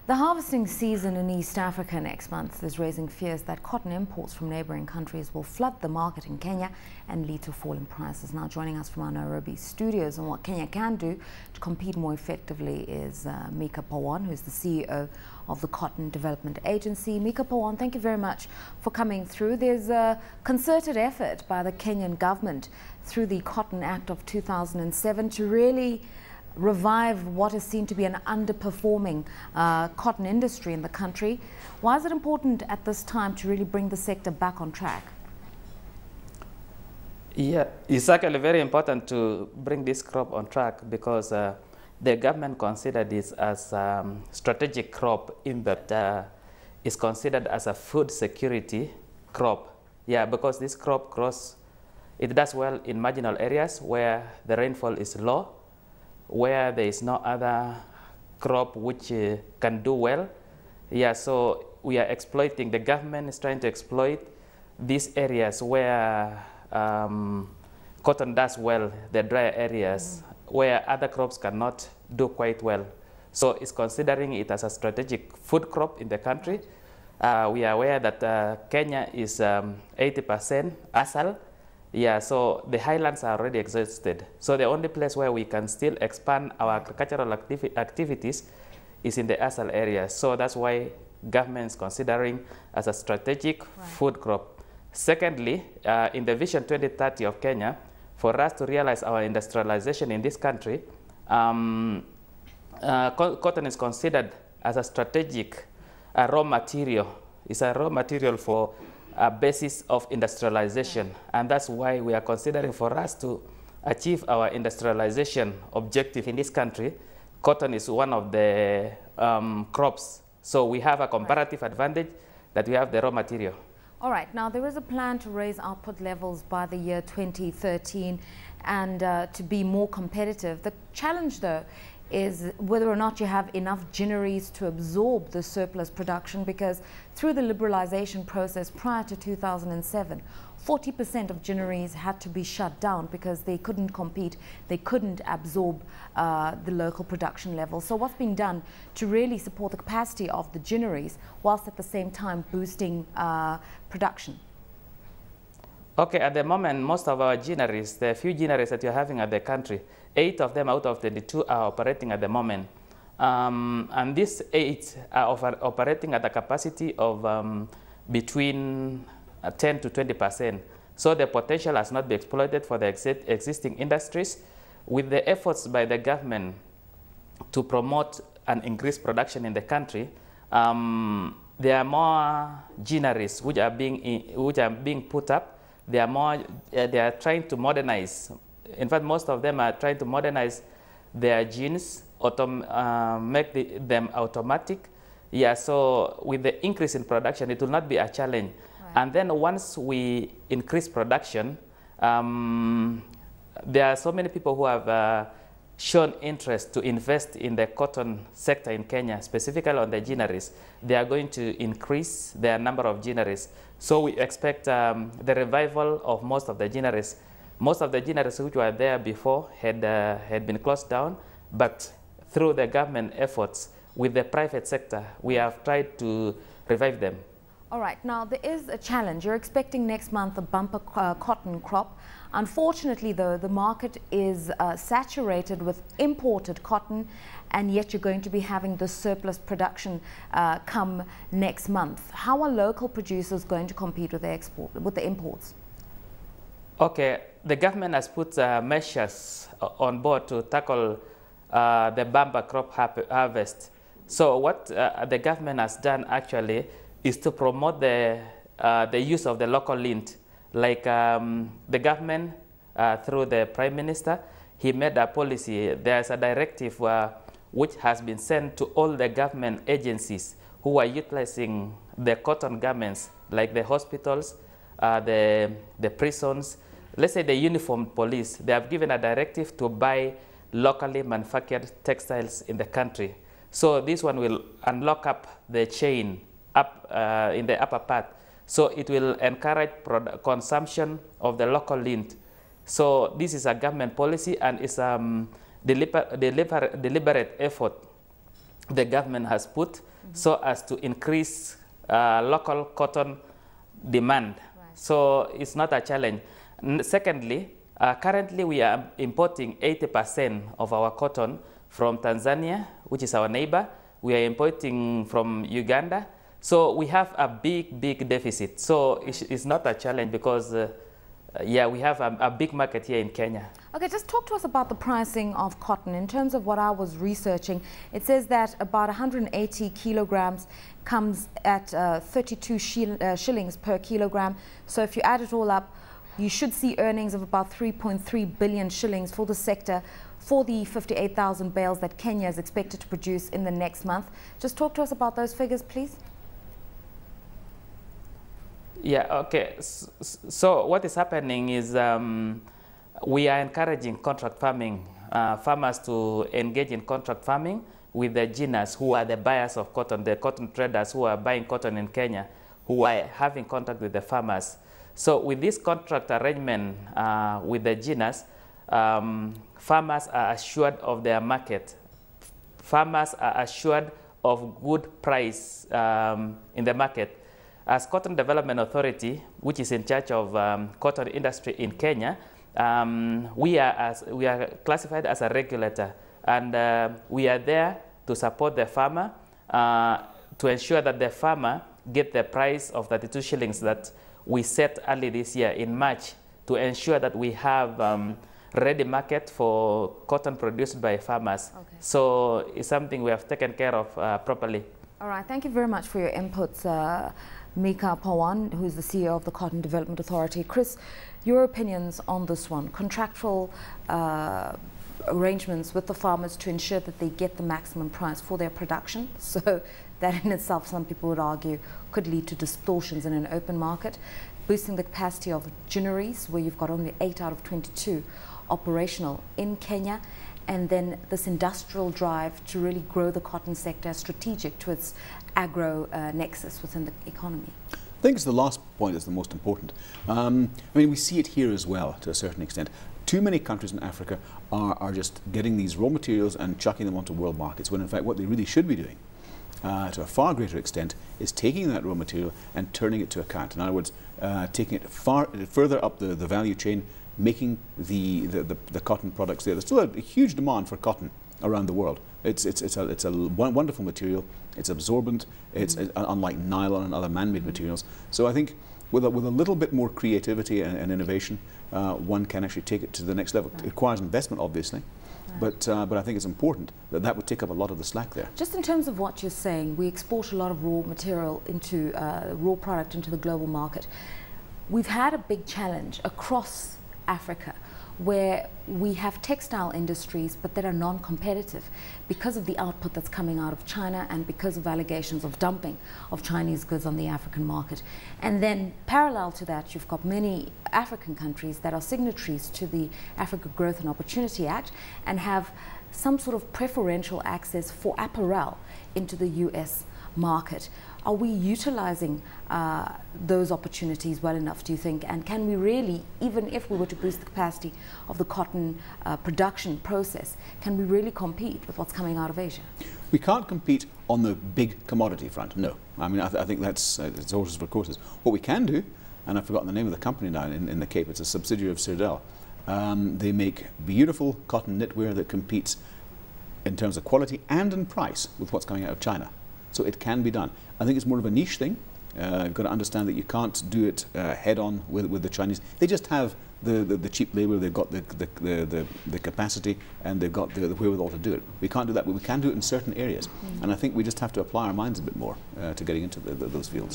The harvesting season in East Africa next month is raising fears that cotton imports from neighbouring countries will flood the market in Kenya and lead to falling prices. Now joining us from our Nairobi studios on what Kenya can do to compete more effectively is Micha Powon, who is the CEO of the Cotton Development Agency. Micha Powon, thank you very much for coming through. There's a concerted effort by the Kenyan government through the Cotton Act of 2007 to really revive what is seen to be an underperforming cotton industry in the country. Why is it important at this time to really bring the sector back on track? Yeah, it's actually very important to bring this crop on track because the government considered this as a strategic crop in that it's considered as a food security crop. Yeah, because this crop grows, it does well in marginal areas where the rainfall is low, where there is no other crop which can do well. Yeah, so we are exploiting, the government is trying to exploit these areas where cotton does well, the drier areas, where other crops cannot do quite well. So it's considering it as a strategic food crop in the country. We are aware that Kenya is 80% ASAL. Yeah, so the highlands are already exhausted. So the only place where we can still expand our agricultural activities is in the ASAL area. So that's why government is considering as a strategic food crop. Secondly, in the Vision 2030 of Kenya, for us to realize our industrialization in this country, cotton is considered as a strategic raw material. It's a raw material for a basis of industrialization, and that's why we are considering for us to achieve our industrialization objective in this country, cotton is one of the crops. So we have a comparative advantage that we have the raw material. All right, now there is a plan to raise output levels by the year 2013 and to be more competitive. The challenge though is whether or not you have enough ginneries to absorb the surplus production, because through the liberalization process prior to 2007, 40% of ginneries had to be shut down because they couldn't compete, they couldn't absorb the local production level. So what's being done to really support the capacity of the ginneries whilst at the same time boosting production? Okay, at the moment, most of our ginneries, the few ginneries that you're having at the country, 8 of them out of 22 are operating at the moment. And these 8 are operating at a capacity of between 10 to 20%. So the potential has not been exploited for the existing industries. With the efforts by the government to promote and increase production in the country, there are more ginneries which are being put up. They are trying to modernize. In fact, most of them are trying to modernize their genes, make them automatic. Yeah, so with the increase in production, it will not be a challenge. Right. And then once we increase production, there are so many people who have shown interest to invest in the cotton sector in Kenya, specifically on the ginneries. They are going to increase their number of ginneries. So we expect the revival of most of the ginneries. Most of the ginneries which were there before had been closed down, but through the government efforts with the private sector, we have tried to revive them. All right, now there is a challenge. You're expecting next month a bumper cotton crop. Unfortunately, though, the market is saturated with imported cotton, and yet you're going to be having the surplus production come next month. How are local producers going to compete with the imports? Okay, the government has put measures on board to tackle the bumper crop harvest. So what the government has done actually is to promote the use of the local lint. Like the government, through the Prime Minister, he made a policy. There's a directive which has been sent to all the government agencies who are utilizing the cotton garments, like the hospitals, the prisons, let's say the uniformed police. They have given a directive to buy locally manufactured textiles in the country. So this one will unlock up the chain up in the upper part. So it will encourage consumption of the local lint. So this is a government policy, and it's a deliberate effort the government has put so as to increase local cotton demand. Right. So it's not a challenge. Secondly, currently we are importing 80% of our cotton from Tanzania, which is our neighbor. We are importing from Uganda. So we have a big deficit. So it's not a challenge because yeah, we have a big market here in Kenya. Okay, just talk to us about the pricing of cotton. In terms of what I was researching, it says that about 180 kilograms comes at 32 shillings per kilogram. So if you add it all up, you should see earnings of about 3.3 billion shillings for the sector for the 58,000 bales that Kenya is expected to produce in the next month. Just talk to us about those figures, please. Yeah, okay. So what is happening is we are encouraging contract farming, farmers to engage in contract farming with the GINAs, who are the buyers of cotton, the cotton traders who are buying cotton in Kenya, who are having contact with the farmers. So with this contract arrangement with the GINAs, farmers are assured of their market. Farmers are assured of good price in the market. As Cotton Development Authority, which is in charge of cotton industry in Kenya, we are classified as a regulator, and we are there to support the farmer to ensure that the farmer get the price of 32 shillings that we set early this year in March, to ensure that we have ready market for cotton produced by farmers. Okay. So it's something we have taken care of properly. All right, thank you very much for your inputs, Micha Powon, who is the CEO of the Cotton Development Authority. Chris, your opinions on this one, contractual arrangements with the farmers to ensure that they get the maximum price for their production. So that in itself, some people would argue, could lead to distortions in an open market, boosting the capacity of ginneries, where you've got only 8 out of 22 operational in Kenya, and then this industrial drive to really grow the cotton sector strategic to its agro nexus within the economy. I think it's the last point that's the most important. I mean, we see it here as well to a certain extent. Too many countries in Africa are just getting these raw materials and chucking them onto world markets, when in fact what they really should be doing to a far greater extent is taking that raw material and turning it to account. In other words, taking it further up the value chain, making the cotton products there. There's still a huge demand for cotton around the world. It's a wonderful material. It's absorbent. It's unlike nylon and other man-made materials. So I think with a little bit more creativity and innovation, one can actually take it to the next level. It requires investment, obviously, but I think it's important that would take up a lot of the slack there. Just in terms of what you're saying, we export a lot of raw material into raw product into the global market. We've had a big challenge across Africa, where we have textile industries but that are non-competitive because of the output that's coming out of China and because of allegations of dumping of Chinese goods on the African market. And then parallel to that, you've got many African countries that are signatories to the Africa Growth and Opportunity Act and have some sort of preferential access for apparel into the US market. Are we utilizing those opportunities well enough, do you think? And can we really, even if we were to boost the capacity of the cotton production process, can we really compete with what's coming out of Asia? We can't compete on the big commodity front, no. I mean, I think that's it's horses for courses. What we can do, and I've forgotten the name of the company now in the Cape, it's a subsidiary of Sirdal. They make beautiful cotton knitwear that competes in terms of quality and in price with what's coming out of China. So it can be done. I think it's more of a niche thing. You've got to understand that you can't do it head on with the Chinese. They just have the cheap labour, they've got the capacity, and they've got the wherewithal to do it. We can't do that, but we can do it in certain areas. And I think we just have to apply our minds a bit more to getting into those fields.